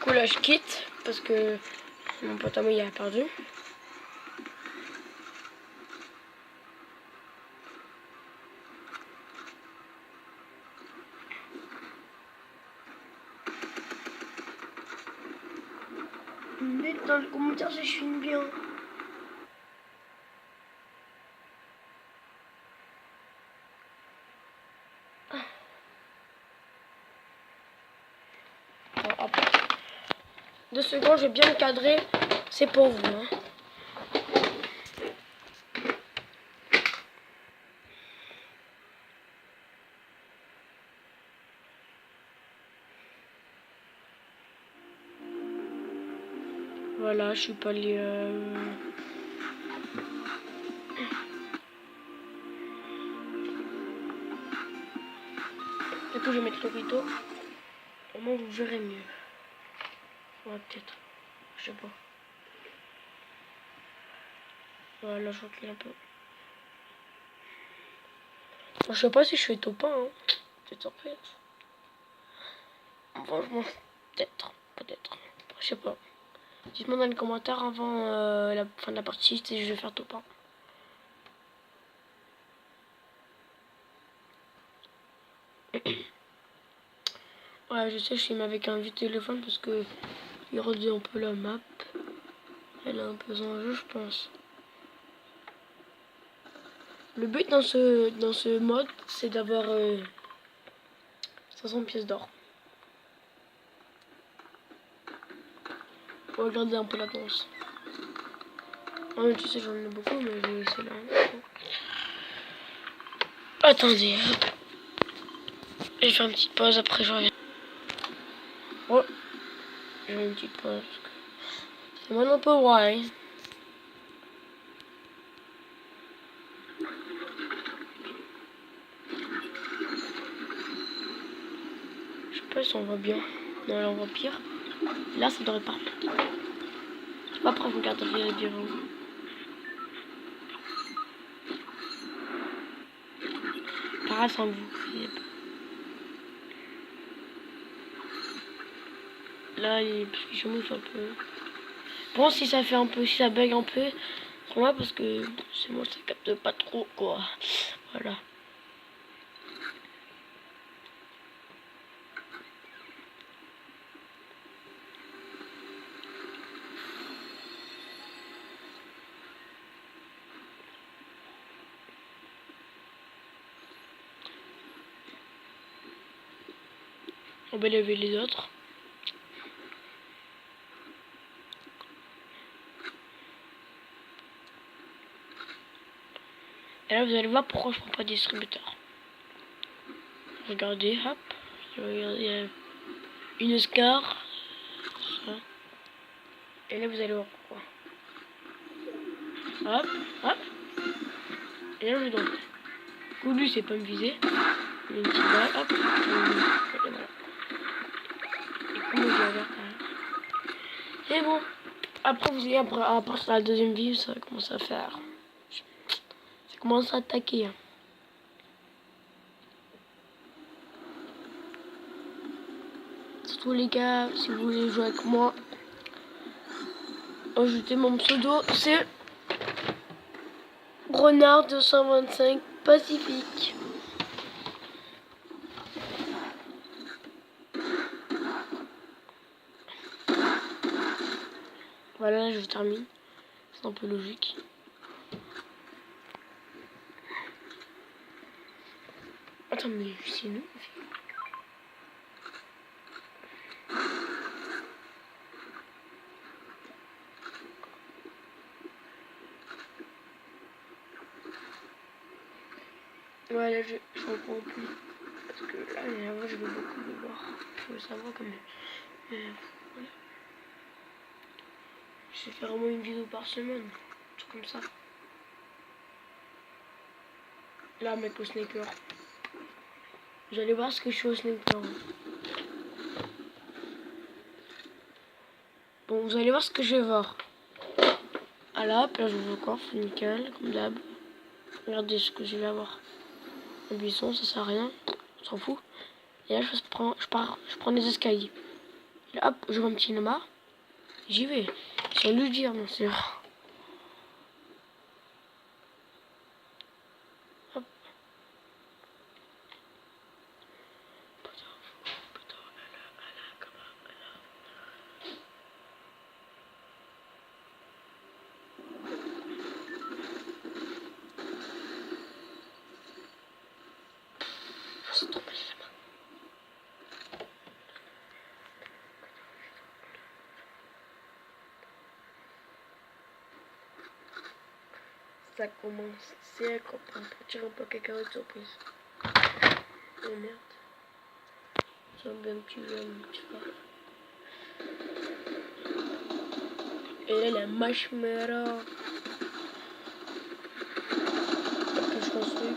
coup là je quitte parce que mon pote à moi il a perdu. Dites dans les commentaires si je filme bien. Bon, après 2 secondes, je vais bien me cadrer. C'est pour vous. Hein. Voilà, je suis pas allé. Du coup, je vais mettre le rideau. Au moins, vous verrez mieux. Ouais, peut-être. Je sais pas. Voilà, je recule un peu. Je sais pas si je fais top 1. Hein. Petite surprise. Franchement, peut-être. Peut-être. Je sais pas. Dites-moi dans les commentaires avant la fin de la partie si je vais faire top 1. Ouais, je sais, je filme avec un vieux téléphone parce que il redit un peu la map. Elle est un peu en jeu, je pense. Le but dans ce mode, c'est d'avoir 500 pièces d'or. Pour regarder un peu la danse. Ah, mais tu sais, j'en ai beaucoup, mais je vais essayer là. Attendez, hop. Je vais faire une petite pause, après je reviens. Oh, j'ai une petite pause. C'est moi un peu ouais. Je sais pas si on voit bien. Non, là on voit pire. Là, ça devrait pas. Je sais pas après vous regarderiez bien vous. Pareil sans vous. Là, parce que chez moi, c'est un peu. Bon, si ça fait un peu, si ça bug un peu, c'est moi parce que c'est moi, ça capte pas trop, quoi. Voilà. On va lever les autres. Et là, vous allez voir pourquoi je prends pas de distributeur. Regardez, hop. Il y a une scar. Ça. Et là, vous allez voir pourquoi. Hop, hop. Et là, je donne. Du coup, lui, c'est pas me viser. Une petite balle, hop. Et voilà. Et coup, moi, je vais avoir quand même. Et bon. Après, vous voyez, après, à partir de la deuxième vie, ça commence à faire. Ça commence à attaquer. Hein. Surtout les gars, si vous voulez jouer avec moi, ajoutez mon pseudo, c'est Renard 225 Pacifique. Voilà, je termine. C'est un peu logique. Attends, mais c'est nous. Ouais, là, je comprends plus. Parce que là, je veux beaucoup le voir. Je veux savoir quand même. Mais voilà. Je vais faire au moins une vidéo par semaine. Un truc comme ça. Là, mec, au sniper. Vous allez voir ce que je fais au sniper. Bon, vous allez voir ce que je vais voir. Ah là, je vous encore, nickel, comme d'hab. Regardez ce que je vais avoir. Un buisson, ça sert à rien. On s'en fout. Et là, je prends les escaliers. Là, hop, je vois un petit lama. J'y vais. Sans le dire, bien sûr. Hop. C'est trop mal la main. Ça commence, c'est à comprendre pour tirer un peu quelqu'un de surprise. Oh merde. C'est un bien petit jeu, mon petit frère. Et là, la marshmallow. Que je construis.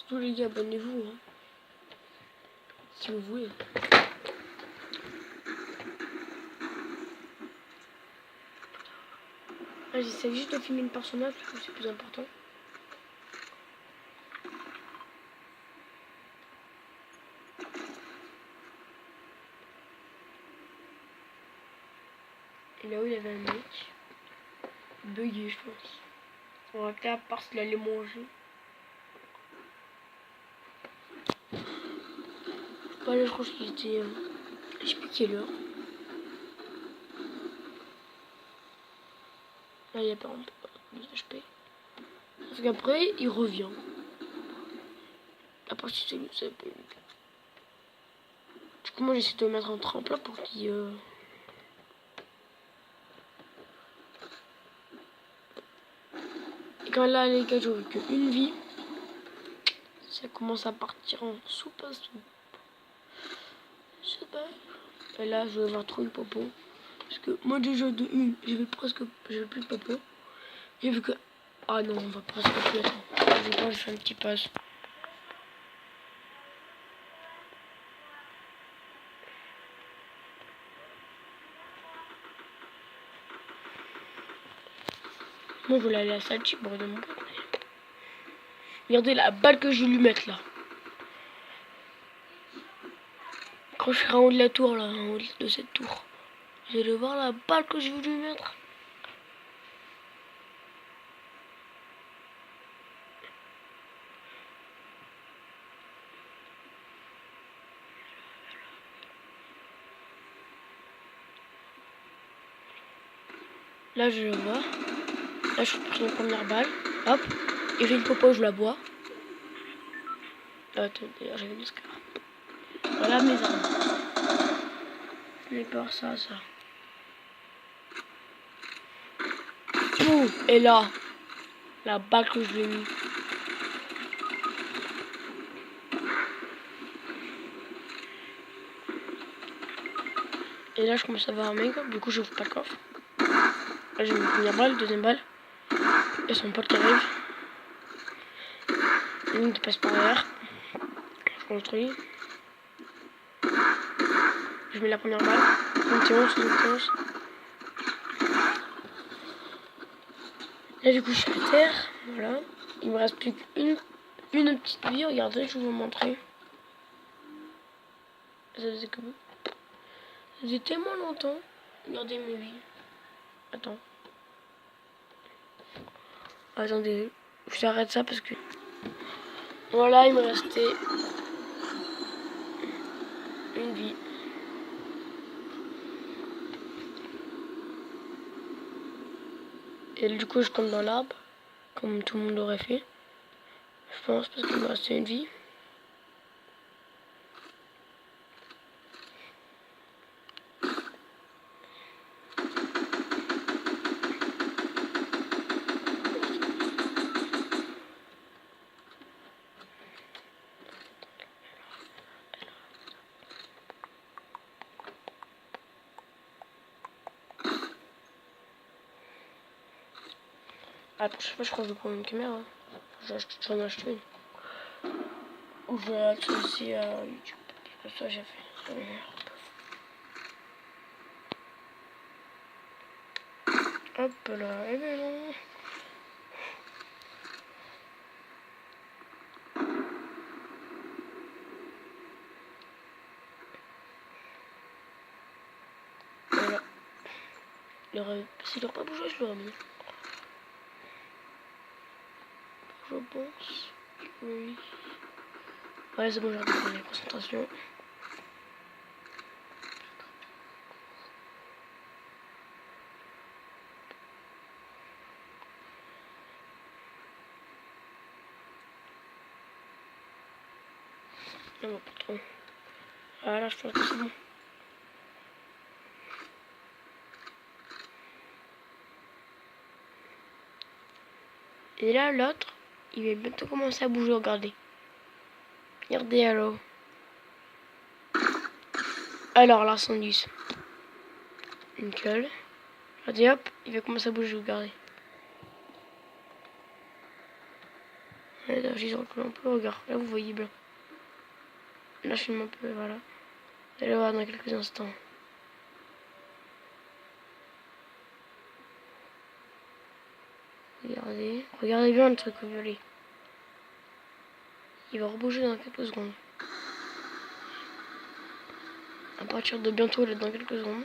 Surtout les gars, abonnez-vous. Hein. Si vous voulez. Ah, j'essaie juste de filmer le personnage parce que c'est plus important. Et là où il y avait un mec. Bugué, je pense. On va qu'à part s'il allait manger. Voilà, je crois qu'il était. Je sais plus quelle heure. Là, il y a pas plus d'HP. Parce qu'après, il revient. La partie c'est lui, c'est pas lui. Du coup, moi, j'essaie de le mettre en tremplin pour qu'il. Et quand là, les gars, j'aurai qu'une vie. Ça commence à partir en soupe à soupe. Super. Et là, je vais avoir trop une popo. Parce que moi, déjà, de une, j'avais plus de popo. J'ai vu que. Ah non, on va presque plus attendre. Je vais pas, je fais un petit pass. Moi, je voulais aller à la salle de mon pote. Regardez la balle que je vais lui mettre là. Quand je serai en haut de la tour, là, en haut de cette tour. Vous allez voir la balle que je vais lui mettre. Là, je le vois. Là, je prends la première balle. Hop. Et j'ai une popo, je la bois. Attends, d'ailleurs, j'avais une scar. Voilà mes armes. J'ai peur, ça. Ouh, et là, la balle que je lui ai mis. Et là, je commence à avoir un mec. Du coup, je n'ouvre pas le coffre. Là, j'ai une première balle, deuxième balle. Et son pote qui arrive. Une qui passe par derrière. Je construis. Je mets la première balle. 71. Là, du coup, je suis à terre. Voilà. Il me reste plus qu'une petite vie. Regardez, je vais vous montrer. Ça faisait tellement longtemps. Regardez mes vies. Attendez. J'arrête ça parce que... Voilà, il me restait une vie. Et du coup, je tombe dans l'arbre. Comme tout le monde aurait fait. Je pense parce qu'il me restait une vie. Ah, la prochaine fois, je crois que je vais prendre une caméra. J'en ai acheté une. Ou je vais aussi à YouTube. Comme ça j'ai fait. Hop là, et ben non. Voilà. S'il n'aurait pas bougé, je l'aurais mis. Je pense. Oui. Ouais, c'est bon, j'ai repris la concentration. Non, pas trop. Ah là, je pense que c'est bon. Et là, l'autre, il va bientôt commencer à bouger, regardez. Regardez, alors. Alors, là, 110. Nickel. Regardez, hop, il va commencer à bouger, regardez. Là, je recule un peu, regarde. Là, vous voyez blanc. Là, je filme un peu, voilà. Vous allez voir dans quelques instants. Regardez. Regardez bien le truc violet. Il va rebouger dans quelques secondes. À partir de bientôt, là, dans quelques secondes.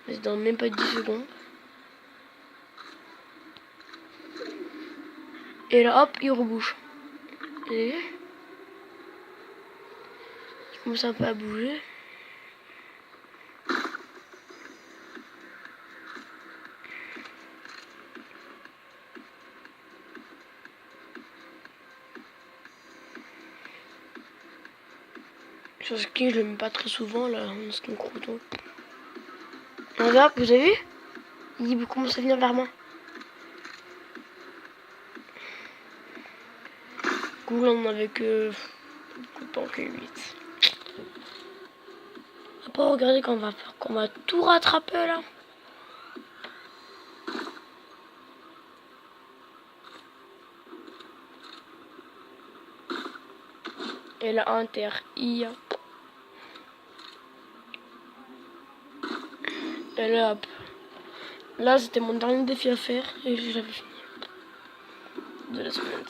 Mais c'est dans même pas 10 secondes. Et là, hop, il rebouge. Et il commence un peu à bouger. Sur ce qui je le mets pas très souvent là, en skin crouton. Regarde, vous avez vu? Il commence à venir vers moi. Du coup là on avait que temps que 8. On va pas regarder qu'on va faire, qu'on va tout rattraper là. Et là Inter I. Et là hop. Là c'était mon dernier défi à faire et j'avais fini. De la semaine.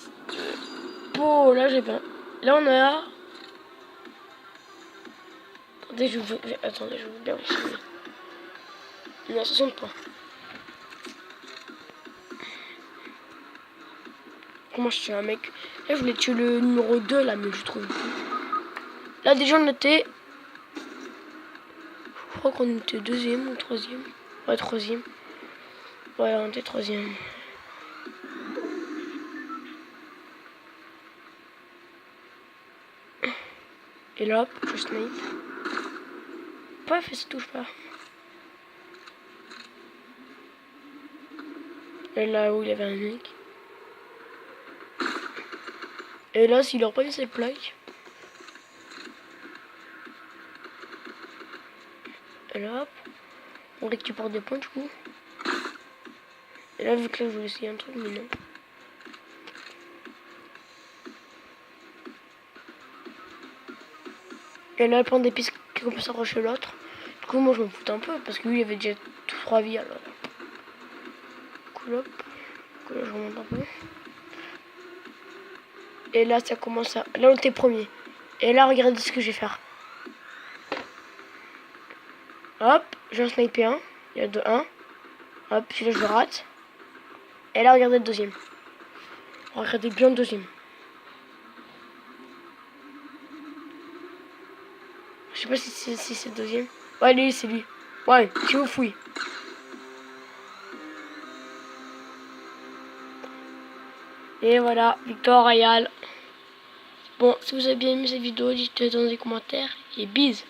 Oh là j'ai pas. Là on est à. Attendez je veux bien filmer. On est à 60 points. Comment je tue un mec? Là je voulais tuer le numéro 2 là mais je trouve. Là déjà on était. Je crois qu'on était deuxième ou troisième. Ouais, troisième. Ouais, on était troisième. Et là, hop, je snipe. Paf, ça touche pas. Et là où il y avait un mec. Et là, s'il aurait pas mis ses plaques. Et là, hop, on récupère des points du coup. Et là, vu que là, je voulais essayer un truc, mais non. Et là, elle prend des pistes qui peut s'arracher l'autre. Du coup, moi, je m'en fous un peu parce que lui, il avait déjà 3 vies alors. Du coup, hop. Du coup, là, je remonte un peu. Et là, ça commence à. Là, on était premier. Et là, regardez ce que je vais faire. Hop, j'ai un sniper 1. Il y a 2-1. Hop, celui-là, je le rate. Et là, regardez le deuxième. Regardez bien le deuxième. Je sais pas si c'est le deuxième. Ouais, lui, c'est lui. Ouais, tu vous fouilles. Et voilà, victoire royale. Bon, si vous avez bien aimé cette vidéo, dites-le dans les commentaires. Et bise.